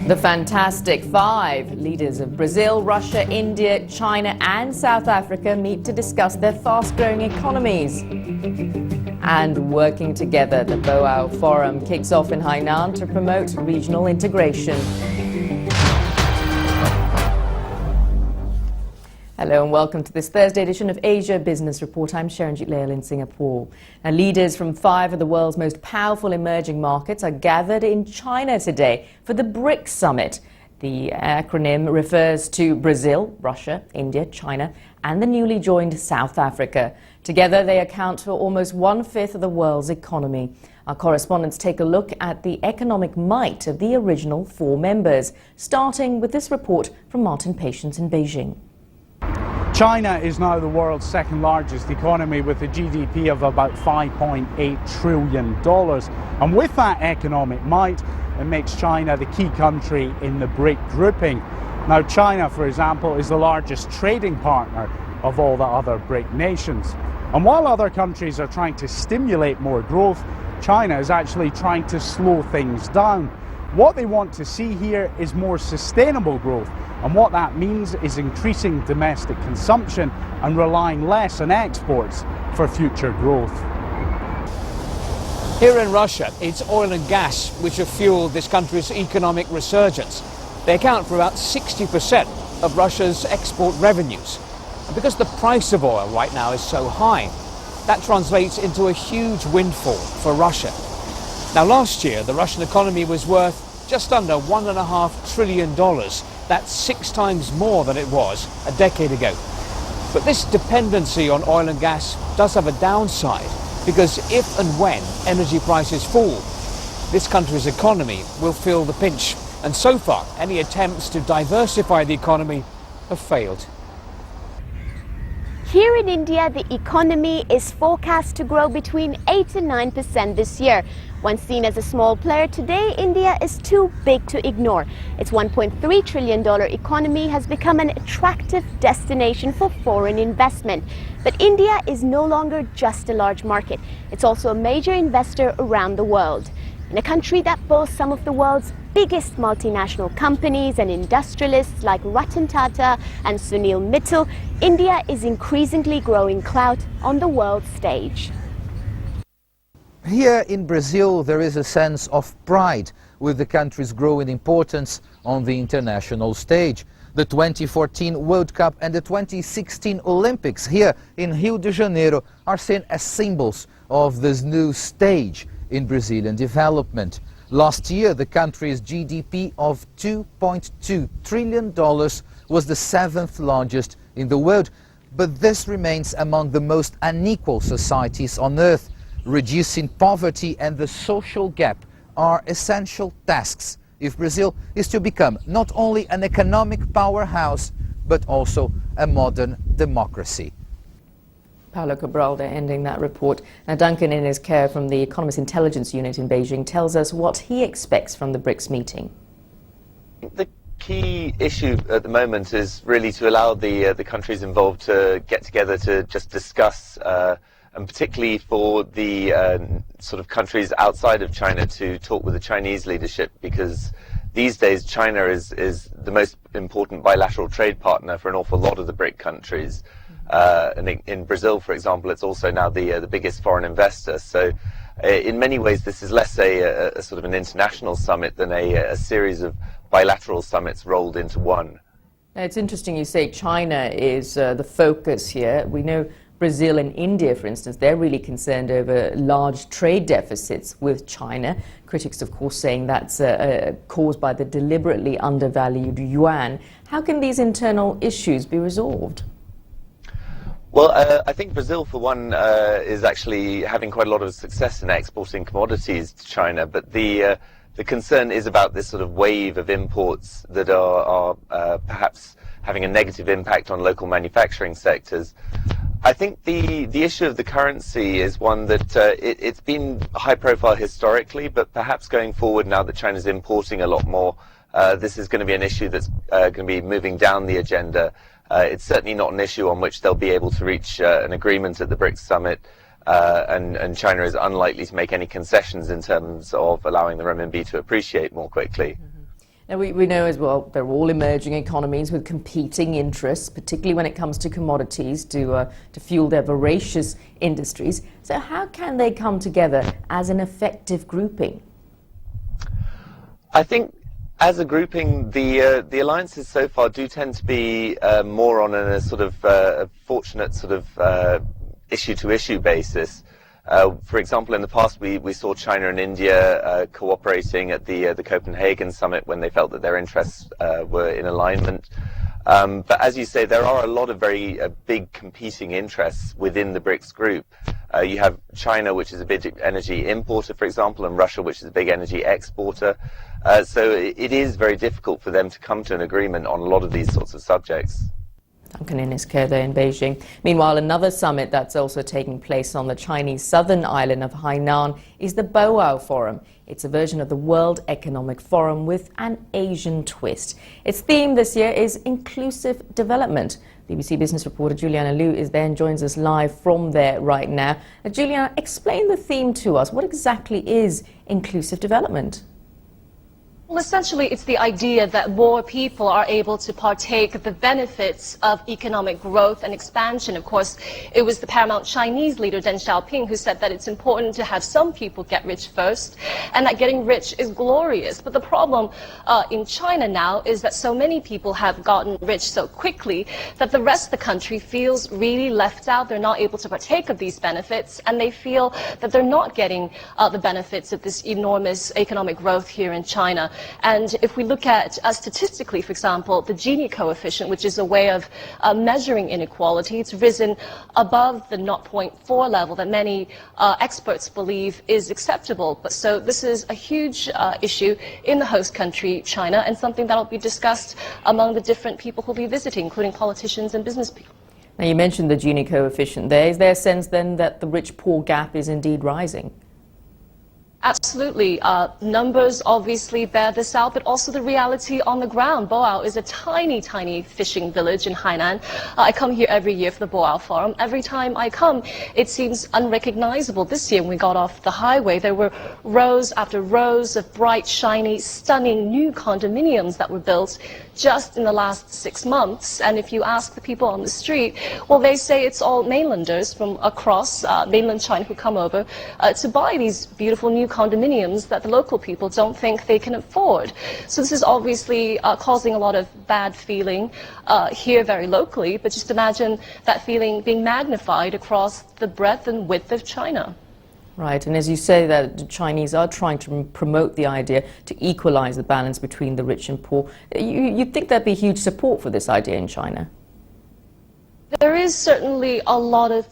The Fantastic Five, leaders of Brazil, Russia, India, China and South Africa meet to discuss their fast-growing economies. And working together, the Boao Forum kicks off in Hainan to promote regional integration. Hello and welcome to this Thursday edition of Asia Business Report. I'm Sharanjit Lail in Singapore. Now, leaders from 5 of the world's most powerful emerging markets are gathered in China today for the BRICS Summit. The acronym refers to Brazil, Russia, India, China and the newly joined South Africa. Together they account for almost 1/5 of the world's economy. Our correspondents take a look at the economic might of the original 4 members, starting with this report from Martin Patience in Beijing. China is now the world's second largest economy with a GDP of about $5.8 trillion. And with that economic might, it makes China the key country in the BRIC grouping. Now, China, for example, is the largest trading partner of all the other BRIC nations. And while other countries are trying to stimulate more growth, China is actually trying to slow things down. What they want to see here is more sustainable growth, and what that means is increasing domestic consumption and relying less on exports for future growth. Here in Russia, it's oil and gas which have fueled this country's economic resurgence. They account for about 60% of Russia's export revenues. And because the price of oil right now is so high, that translates into a huge windfall for Russia. Now, last year, the Russian economy was worth just under $1.5 trillion. That's 6 times more than it was a decade ago. But this dependency on oil and gas does have a downside, because if and when energy prices fall, this country's economy will feel the pinch. And so far, any attempts to diversify the economy have failed. Here in India, the economy is forecast to grow between 8 and 9% this year. Once seen as a small player, today India is too big to ignore. Its $1.3 trillion economy has become an attractive destination for foreign investment. But India is no longer just a large market. It's also a major investor around the world. In a country that boasts some of the world's biggest multinational companies and industrialists like Ratan Tata and Sunil Mittal, India is increasingly growing clout on the world stage. Here in Brazil, there is a sense of pride with the country's growing importance on the international stage. The 2014 World Cup and the 2016 Olympics here in Rio de Janeiro are seen as symbols of this new stage in Brazilian development. Last year, the country's GDP of $2.2 trillion was the 7th largest in the world, but this remains among the most unequal societies on earth. Reducing poverty and the social gap are essential tasks if Brazil is to become not only an economic powerhouse, but also a modern democracy. Paulo Cabral there ending that report. Now, Duncan, in his care from the Economist Intelligence Unit in Beijing, tells us what he expects from the BRICS meeting. The key issue at the moment is really to allow the countries involved to get together to just discuss, and particularly for the sort of countries outside of China to talk with the Chinese leadership, because these days China is the most important bilateral trade partner for an awful lot of the BRIC countries. And in Brazil, for example, it's also now the biggest foreign investor. So in many ways, this is less a sort of an international summit than a series of bilateral summits rolled into one. Now, it's interesting you say China is the focus here. We know Brazil and India, for instance, they're really concerned over large trade deficits with China. Critics, of course, saying that's caused by the deliberately undervalued yuan. How can these internal issues be resolved? Well, I think Brazil, for one, is actually having quite a lot of success in exporting commodities to China, but the concern is about this sort of wave of imports that are perhaps having a negative impact on local manufacturing sectors. I think the issue of the currency is one that it's been high profile historically, but perhaps going forward, now that China's importing a lot more, this is going to be an issue that's going to be moving down the agenda. It's certainly not an issue on which they'll be able to reach an agreement at the BRICS summit, and China is unlikely to make any concessions in terms of allowing the renminbi to appreciate more quickly. Now, we know as well they're all emerging economies with competing interests, particularly when it comes to commodities to fuel their voracious industries. So how can they come together as an effective grouping? I think as a grouping, the alliances so far do tend to be more on a sort of fortunate sort of issue-to-issue basis. For example, in the past, we saw China and India cooperating at the Copenhagen summit when they felt that their interests were in alignment. But as you say, there are a lot of very big competing interests within the BRICS group. You have China, which is a big energy importer, for example, and Russia, which is a big energy exporter. So it is very difficult for them to come to an agreement on a lot of these sorts of subjects. Duncan Innes-Kerr there in Beijing. Meanwhile, another summit that's also taking place on the Chinese southern island of Hainan is the Boao Forum. It's a version of the World Economic Forum with an Asian twist. Its theme this year is inclusive development. BBC Business reporter Juliana Liu is there and joins us live from there right now. Juliana, explain the theme to us. What exactly is inclusive development? Well, essentially, it's the idea that more people are able to partake of the benefits of economic growth and expansion. Of course, it was the paramount Chinese leader, Deng Xiaoping, who said that it's important to have some people get rich first, and that getting rich is glorious. But the problem in China now is that so many people have gotten rich so quickly that the rest of the country feels really left out. They're not able to partake of these benefits, and they feel that they're not getting the benefits of this enormous economic growth here in China. And if we look at statistically, for example, the Gini coefficient, which is a way of measuring inequality, it's risen above the 0.4 level that many experts believe is acceptable. But so this is a huge issue in the host country, China, and something that will be discussed among the different people who will be visiting, including politicians and business people. Now, you mentioned the Gini coefficient there. Is there a sense then that the rich-poor gap is indeed rising? Absolutely. Numbers obviously bear this out, but also the reality on the ground. Boao is a tiny, tiny fishing village in Hainan. I come here every year for the Boao Forum. Every time I come, it seems unrecognizable. This year, when we got off the highway, there were rows after rows of bright, shiny, stunning new condominiums that were built just in the last 6 months. And if you ask the people on the street, well, they say it's all mainlanders from across mainland China who come over to buy these beautiful new condominiums that the local people don't think they can afford. So this is obviously causing a lot of bad feeling here very locally, but just imagine that feeling being magnified across the breadth and width of China. Right, and as you say that the Chinese are trying to promote the idea to equalize the balance between the rich and poor, you'd think there'd be huge support for this idea in China? There is certainly a lot of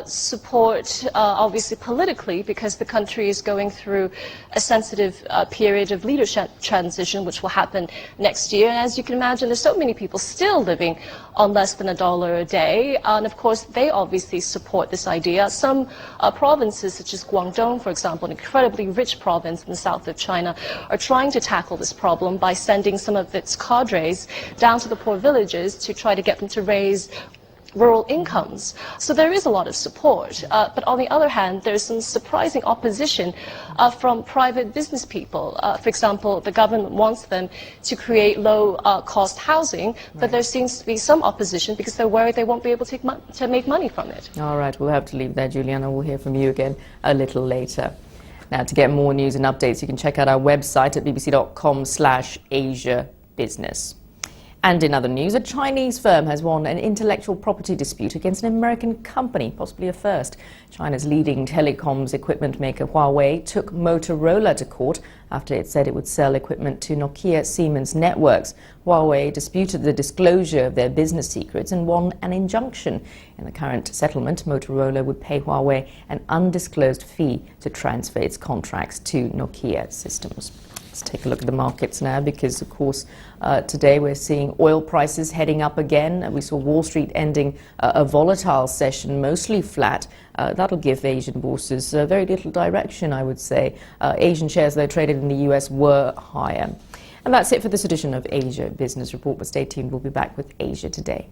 support, obviously politically, because the country is going through a sensitive period of leadership transition, which will happen next year. And as you can imagine, there's so many people still living on less than $1 a day. And of course, they obviously support this idea. Some provinces, such as Guangdong, for example, an incredibly rich province in the south of China, are trying to tackle this problem by sending some of its cadres down to the poor villages to try to get them to raise rural incomes. So there is a lot of support. But on the other hand, there's some surprising opposition from private business people. For example, the government wants them to create low-cost housing, but there seems to be some opposition because they're worried they won't be able to make money from it. All right, we'll have to leave there, Juliana. We'll hear from you again a little later. Now, to get more news and updates, you can check out our website at bbc.com/Asia Business. And in other news, a Chinese firm has won an intellectual property dispute against an American company, possibly a first. China's leading telecoms equipment maker Huawei took Motorola to court after it said it would sell equipment to Nokia Siemens Networks. Huawei disputed the disclosure of their business secrets and won an injunction. In the current settlement, Motorola would pay Huawei an undisclosed fee to transfer its contracts to Nokia Systems. Let's take a look at the markets now because, of course, today we're seeing oil prices heading up again. We saw Wall Street ending a volatile session, mostly flat. That'll give Asian bourses very little direction, I would say. Asian shares, though, traded in the US were higher. And that's it for this edition of Asia Business Report. But stay tuned, we'll be back with Asia Today.